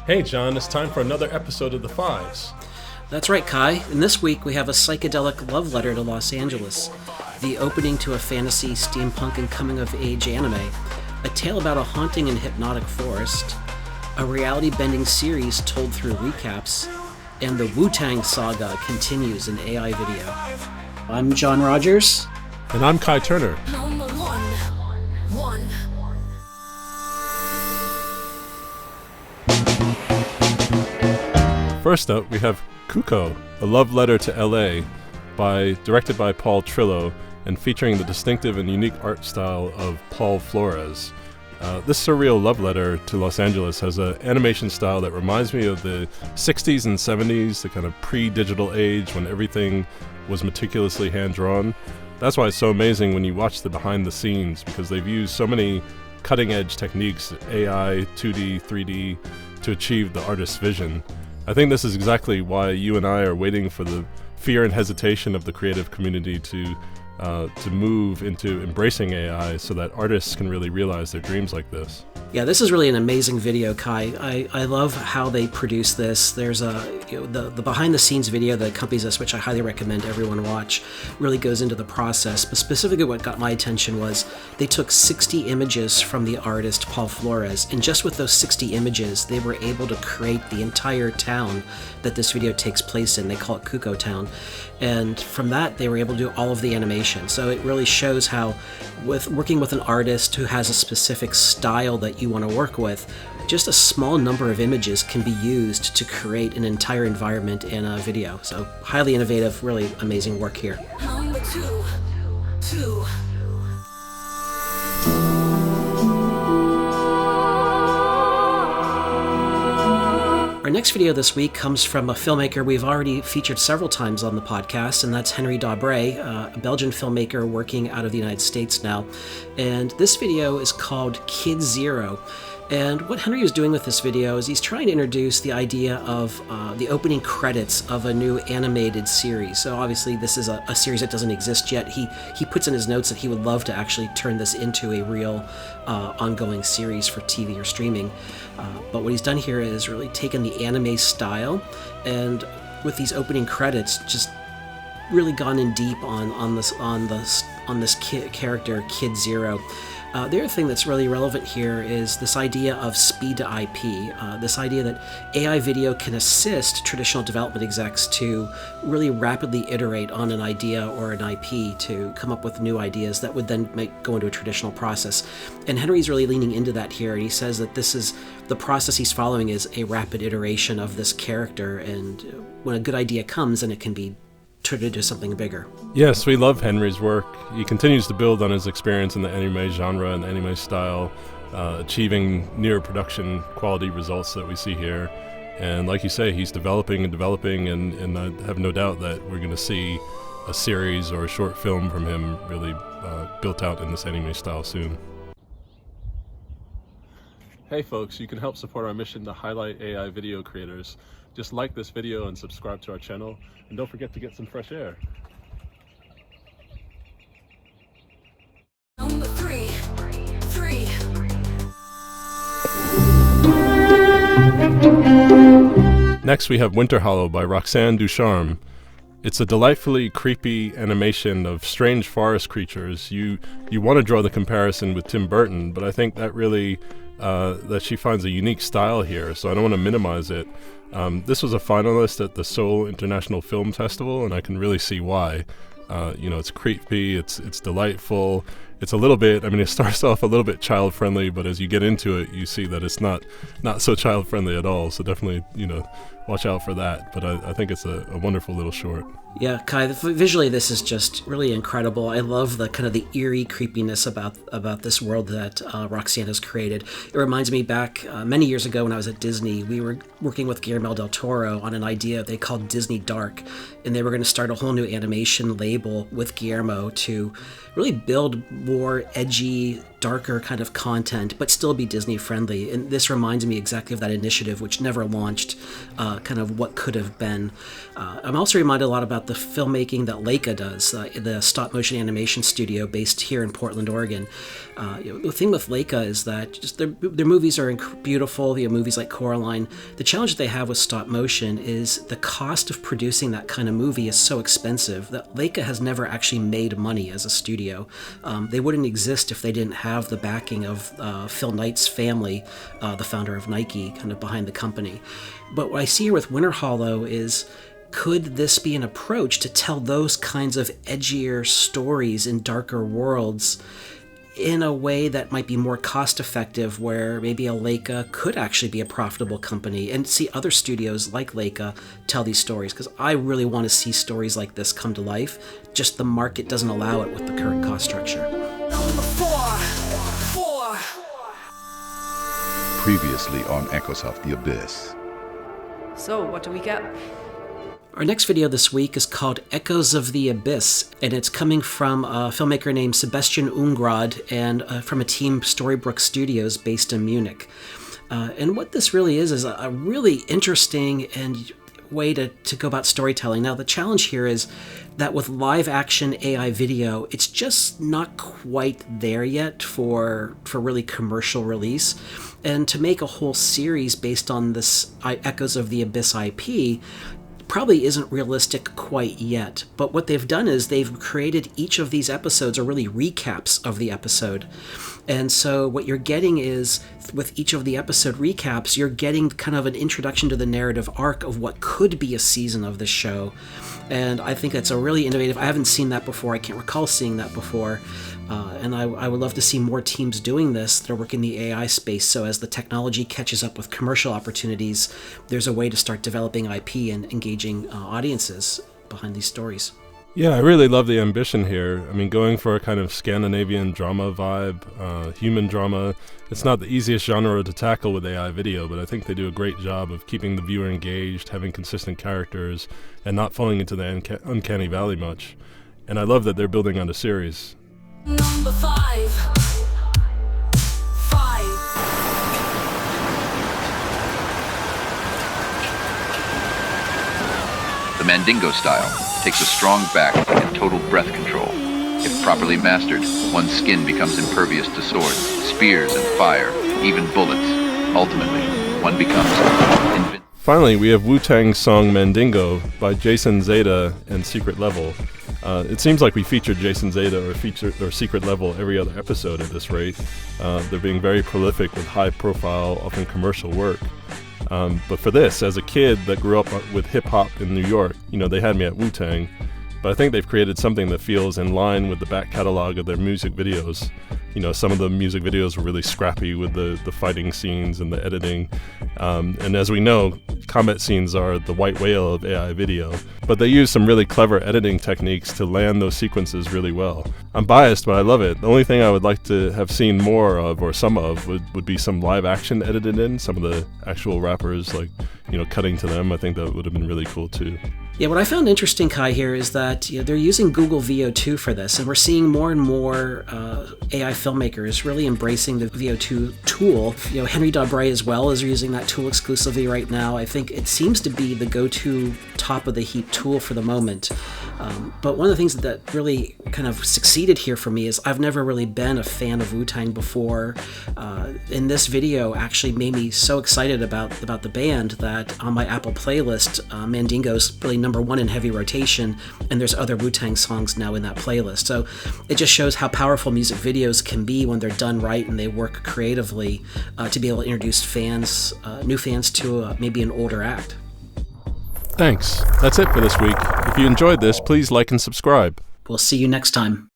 Hey John, it's time for another episode of The Fives. That's right, Kai. And this week we have a psychedelic love letter to Los Angeles, the opening to a fantasy, steampunk, and coming-of-age anime, a tale about a haunting and hypnotic forest, a reality-bending series told through recaps, and the Wu-Tang saga continues in AI video. I'm John Rogers. And I'm Kai Turner. Number one. First up, we have Cuco, a love letter to LA, directed by Paul Trillo, and featuring the distinctive and unique art style of Paul Flores. This surreal love letter to Los Angeles has an animation style that reminds me of the 60s and 70s, the kind of pre-digital age when everything was meticulously hand-drawn. That's why it's so amazing when you watch the behind the scenes, because they've used so many cutting-edge techniques, AI, 2D, 3D, to achieve the artist's vision. I think this is exactly why you and I are waiting for the fear and hesitation of the creative community to move into embracing AI so that artists can really realize their dreams like this. Yeah, this is really an amazing video, Kai. I love how they produce this. There's the behind-the-scenes video that accompanies this, which I highly recommend everyone watch, really goes into the process. But specifically what got my attention was they took 60 images from the artist Paul Flores, and just with those 60 images, they were able to create the entire town that this video takes place in. They call it Cuco Town. And from that, they were able to do all of the animation. So it really shows how, with working with an artist who has a specific style that you want to work with, just a small number of images can be used to create an entire environment in a video. So highly innovative, really amazing work here. Number two. Our next video this week comes from a filmmaker we've already featured several times on the podcast, and that's Henry Daubrez, a Belgian filmmaker working out of the United States now. And this video is called Kid Zero. And what Henry is doing with this video is he's trying to introduce the idea of the opening credits of a new animated series. So obviously this is a series that doesn't exist yet. He puts in his notes that he would love to actually turn this into a real ongoing series for TV or streaming. But what he's done here is really taken the anime style and with these opening credits just really gone in deep on this character, Kid Zero. The other thing that's really relevant here is this idea of speed to IP, this idea that AI video can assist traditional development execs to really rapidly iterate on an idea or an IP to come up with new ideas that would then go into a traditional process. And Henry's really leaning into that here, and he says that this is the process he's following is a rapid iteration of this character, and when a good idea comes, then it can be turned into something bigger. Yes, we love Henry's work. He continues to build on his experience in the anime genre and anime style, achieving near production quality results that we see here. And like you say, he's developing, and I have no doubt that we're going to see a series or a short film from him really built out in this anime style soon. Hey folks, you can help support our mission to highlight AI video creators. Just like this video and subscribe to our channel, and don't forget to get some fresh air. Number three. Next we have Winterhollow by Roxanne Ducharme. It's a delightfully creepy animation of strange forest creatures. You want to draw the comparison with Tim Burton, but I think that really that she finds a unique style here, so I don't want to minimize it. This was a finalist at the Seoul International Film Festival, and I can really see why. It's creepy, it's delightful. It's a little bit, it starts off a little bit child-friendly, but as you get into it, you see that it's not so child-friendly at all. So definitely, watch out for that. But I think it's a wonderful little short. Yeah, Kai, visually this is just really incredible. I love the kind of the eerie creepiness about this world that Roxanne has created. It reminds me back many years ago when I was at Disney, we were working with Guillermo del Toro on an idea they called Disney Dark, and they were going to start a whole new animation label with Guillermo to really build more edgy, darker kind of content, but still be Disney friendly. And this reminds me exactly of that initiative, which never launched, kind of what could have been. I'm also reminded a lot about the filmmaking that Leica does, the stop-motion animation studio based here in Portland, Oregon. The thing with Leica is that just their movies are beautiful, movies like Coraline. The challenge that they have with stop-motion is the cost of producing that kind of movie is so expensive that Leica has never actually made money as a studio. They wouldn't exist if they didn't have the backing of Phil Knight's family, the founder of Nike, kind of behind the company. But what I see here with Winterhollow is, could this be an approach to tell those kinds of edgier stories in darker worlds in a way that might be more cost-effective, where maybe a Leica could actually be a profitable company, and see other studios like Leica tell these stories? Because I really want to see stories like this come to life. Just the market doesn't allow it with the current cost structure. Number four. Previously on Echoes of the Abyss. So, what do we get? Our next video this week is called Echoes of the Abyss, and it's coming from a filmmaker named Sebastian Ungrad and from a team, Storybrook Studios, based in Munich. And what this really is a really interesting and way to go about storytelling. Now, the challenge here is that with live action AI video, it's just not quite there yet for really commercial release. And to make a whole series based on this Echoes of the Abyss IP probably isn't realistic quite yet. But what they've done is they've created each of these episodes are really recaps of the episode. And so what you're getting is, with each of the episode recaps, you're getting kind of an introduction to the narrative arc of what could be a season of the show. And I think that's a really innovative. I haven't seen that before. I can't recall seeing that before. And I would love to see more teams doing this that are working in the AI space, so as the technology catches up with commercial opportunities, there's a way to start developing IP and engaging audiences behind these stories. Yeah, I really love the ambition here. I mean, going for a kind of Scandinavian drama vibe, human drama. It's not the easiest genre to tackle with AI video, but I think they do a great job of keeping the viewer engaged, having consistent characters, and not falling into the uncanny valley much. And I love that they're building on a series. Number five. The Mandingo style takes a strong back and total breath control. If properly mastered, one's skin becomes impervious to swords, spears, and fire, even bullets. Ultimately, one becomes invincible. Finally, we have Wu-Tang's song Mandingo by Jason Zada and Secret Level. It seems like we featured Jason Zada or Secret Level every other episode at this rate. They're being very prolific with high-profile, often commercial work. But for this, as a kid that grew up with hip-hop in New York, they had me at Wu-Tang. But I think they've created something that feels in line with the back catalog of their music videos. Some of the music videos were really scrappy with the fighting scenes and the editing. And as we know, combat scenes are the white whale of AI video. But they use some really clever editing techniques to land those sequences really well. I'm biased, but I love it. The only thing I would like to have seen more of, or some of, would be some live action edited in. Some of the actual rappers, cutting to them. I think that would have been really cool too. Yeah, what I found interesting, Kai, here is that they're using Google VO2 for this, and we're seeing more and more AI filmmakers really embracing the VO2 tool. Henry Daubrez as well is using that tool exclusively right now. I think it seems to be the go-to top of the heap tool for the moment. But one of the things that really kind of succeeded here for me is I've never really been a fan of Wu-Tang before. And this video actually made me so excited about the band that on my Apple playlist, Mandingo's really number one in heavy rotation, and there's other Wu-Tang songs now in that playlist. So it just shows how powerful music videos can be when they're done right and they work creatively to be able to introduce new fans to maybe an older act. Thanks. That's it for this week. If you enjoyed this, please like and subscribe. We'll see you next time.